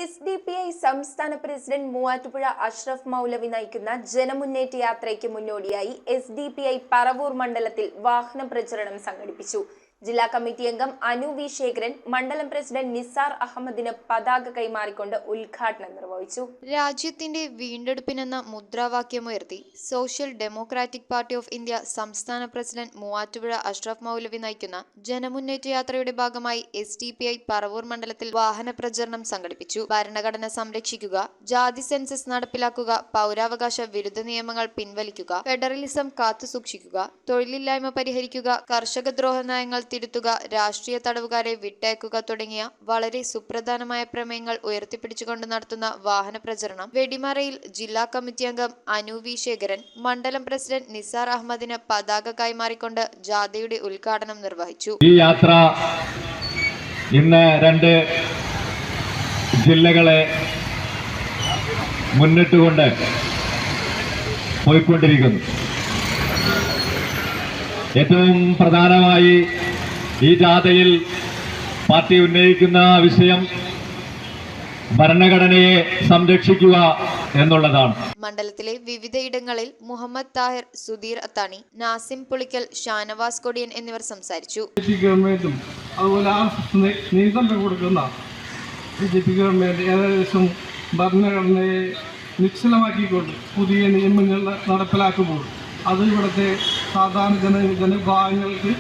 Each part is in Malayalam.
SDPI സംസ്ഥാന പ്രസിഡന്റ് മൂവാറ്റുപുഴ അഷ്റഫ് മൗലവി നയിക്കുന്ന ജനമുന്നേറ്റ യാത്രയ്ക്ക് മുന്നോടിയായി SDPI പറവൂർ മണ്ഡലത്തിൽ വാഹന പ്രചരണം സംഘടിപ്പിച്ചു. ജില്ലാ കമ്മിറ്റി അംഗം അനു വി ശേഖരൻ മണ്ഡലം പ്രസിഡന്റ് നിസാർ അഹമ്മദിന് പതാക കൈമാറിക്കൊണ്ട് ഉദ്ഘാടനം നിർവഹിച്ചു. രാജ്യത്തിന്റെ വീണ്ടെടുപ്പിനെന്ന മുദ്രാവാക്യമുയർത്തി social democratic party of India സംസ്ഥാന പ്രസിഡന്റ് മൂവാറ്റുപുഴ അഷ്റഫ് മൗലവി നയിക്കുന്ന ജനമുന്നേറ്റ യാത്രയുടെ ഭാഗമായി SDPI പറവൂർ മണ്ഡലത്തിൽ വാഹന പ്രചരണം സംഘടിപ്പിച്ചു. ഭരണഘടന സംരക്ഷിക്കുക, ജാതി സെൻസസ് നടപ്പിലാക്കുക, പൗരാവകാശ വിരുദ്ധ നിയമങ്ങൾ പിൻവലിക്കുക, ഫെഡറലിസം കാത്തുസൂക്ഷിക്കുക, തൊഴിലില്ലായ്മ പരിഹരിക്കുക, കർഷകദ്രോഹ നയങ്ങൾ തിരുത്തുക, രാഷ്ട്രീയ തടവുകാരെ വിട്ടയക്കുക തുടങ്ങിയ വളരെ സുപ്രധാനമായ പ്രമേയങ്ങൾ ഉയർത്തിപ്പിടിച്ചുകൊണ്ട് നടത്തുന്ന വാഹന പ്രചരണം വെടിമറയിൽ ജില്ലാ കമ്മിറ്റി അംഗം അനു വി ശേഖരൻ മണ്ഡലം പ്രസിഡന്റ് നിസാർ അഹമ്മദിന് പതാക കൈമാറിക്കൊണ്ട് ജാഥയുടെ ഉദ്ഘാടനം നിർവഹിച്ചു. ഈ യാത്ര ഇന്ന് 2 ജില്ലകളെ മുന്നിട്ടുകൊണ്ട് പോയിക്കൊണ്ടിരിക്കുന്നു. ഏറ്റവും പ്രധാനമായി ഈ ജാഥയിൽ പാർട്ടി ഉന്നയിക്കുന്ന വിഷയം ഭരണഘടനയെ സംരക്ഷിക്കുക എന്നുള്ളതാണ്. മണ്ഡലത്തിലെ വിവിധയിടങ്ങളിൽ മുഹമ്മദ് താഹിർ, സുധീർ അത്താണി, നാസിം പുളിക്കൽ, ഷാനവാസ് കൊടിയൻ എന്നിവർ സംസാരിച്ചു. ഗവൺമെന്റും അതുപോലെ നീതം കൊടുക്കുന്ന BJP ഗവൺമെന്റ് ഏകദേശം ഭരണഘടനയെ നിശ്ചലമാക്കിക്കൊണ്ട് പുതിയ നിയമങ്ങൾ നടപ്പിലാക്കുമ്പോൾ അത് ഇവിടുത്തെ സാധാരണ ജനവിഭാഗങ്ങൾക്ക്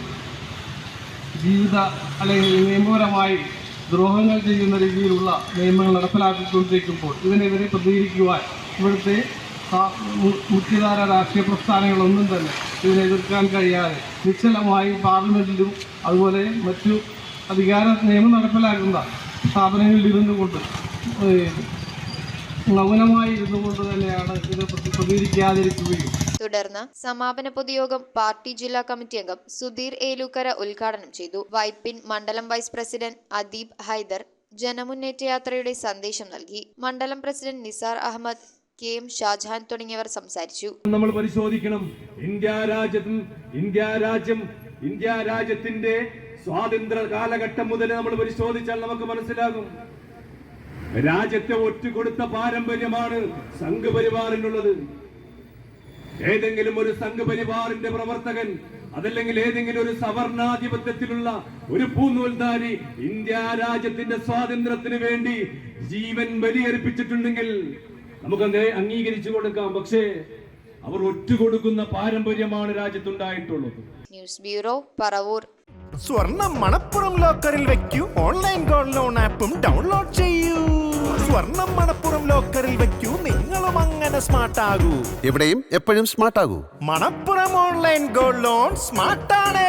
ജീവിത അല്ലെങ്കിൽ നിയമപരമായി ദ്രോഹങ്ങൾ ചെയ്യുന്ന രീതിയിലുള്ള നിയമങ്ങൾ നടപ്പിലാക്കിക്കൊണ്ടിരിക്കുമ്പോൾ ഇതിനെതിരെ പ്രതികരിക്കുവാൻ ഇവിടുത്തെ മുഖ്യധാര രാഷ്ട്രീയ പ്രസ്ഥാനങ്ങളൊന്നും തന്നെ ഇതിനെ എതിർക്കാൻ കഴിയാതെ നിശ്ചലമായി പാർലമെന്റിലും അതുപോലെ മറ്റു അധികാര നിയമം നടപ്പിലാക്കുന്ന സ്ഥാപനങ്ങളിൽ ഇരുന്നു കൊണ്ട് മൗനമായി ഇരുന്നുകൊണ്ട് തന്നെയാണ് ഇത് പ്രതികരിക്കാതിരിക്കുകയും. തുടർന്ന് സമാപന പൊതുയോഗം പാർട്ടി ജില്ലാ കമ്മിറ്റി അംഗം സുധീർ ഏലൂക്കര ഉദ്ഘാടനം ചെയ്തു. വൈപ്പിൻ മണ്ഡലം വൈസ് പ്രസിഡന്റ് അദീബ് ഹൈദർ ജനമുന്നേറ്റ യാത്രയുടെ സന്ദേശം നൽകി. മണ്ഡലം പ്രസിഡന്റ് നിസാർ അഹമ്മദ്, KM ഷാജഹാൻ തുടങ്ങിയവർ സംസാരിച്ചു. നമ്മൾ പരിശോധിക്കണം, ഇന്ത്യ രാജ്യത്തിന്റെ സ്വാതന്ത്ര്യ കാലഘട്ടം മുതൽ നമ്മൾ പരിശോധിച്ചാൽ നമുക്ക് മനസ്സിലാകും, രാജ്യത്തെ ഒറ്റുകൊടുത്ത പാരമ്പര്യമാണ് സംഘപരിവാറിനുള്ളത്. ഏതെങ്കിലും ഒരു സംഘപരിവാറിന്റെ പ്രവർത്തകൻ അതല്ലെങ്കിൽ ഏതെങ്കിലും ഒരു സവർണാധിപത്യത്തിലുള്ള ഒരു പൂന്നൂൽധാരി ഇന്ത്യ രാജ്യത്തിന്റെ സ്വാതന്ത്ര്യത്തിന് വേണ്ടി ജീവൻ ബലിയർപ്പിച്ചിട്ടുണ്ടെങ്കിൽ നമുക്ക് അംഗീകരിച്ചു കൊടുക്കാം. പക്ഷേ അവർ ഒറ്റുകൊടുക്കുന്ന പാരമ്പര്യമാണ് രാജ്യത്തുണ്ടായിട്ടുള്ളത്. News bureau, Paravur. സ്വർണം മണപ്പുറം ലോക്കറിൽ വെക്കൂ. ഓൺലൈൻ ഗോൾഡ് ലോൺ ആപ്പും ഡൗൺലോഡ് ചെയ്യൂ. സ്വർണം മണപ്പുറം ലോക്കറിൽ വെക്കൂ. നിങ്ങളും അങ്ങനെ സ്മാർട്ട് ആകൂ. എവിടെയും എപ്പോഴും സ്മാർട്ട് ആകൂ. Manappuram online gold loan smart ആണ്.